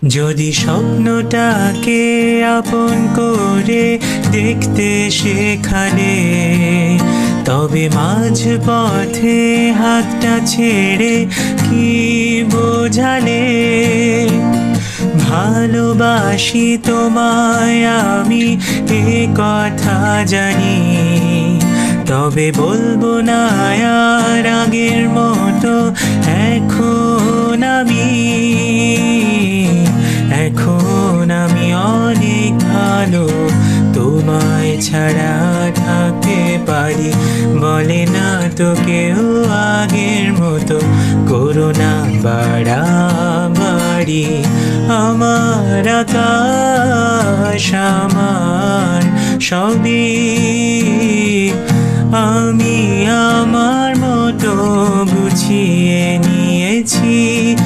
যদি স্বপ্নটাকে আপন করে দেখতে সেখানে, তবে মাঝ পথে হাতটা ছেড়ে কি বোঝালে? ভালোবাসি তোমায় আমি, এ কথা জানি, তবে বলবো না আর আগের মতো। এখন আমি অনেক ভালো, তোমায় ছাড়া থাকতে পারি। বলে না তো কেউ আগের মতো, করো না বাড়াবাড়ি। আমার আকাশ আমার সবই, আমি আমার মতো গুছিয়ে নিয়েছি।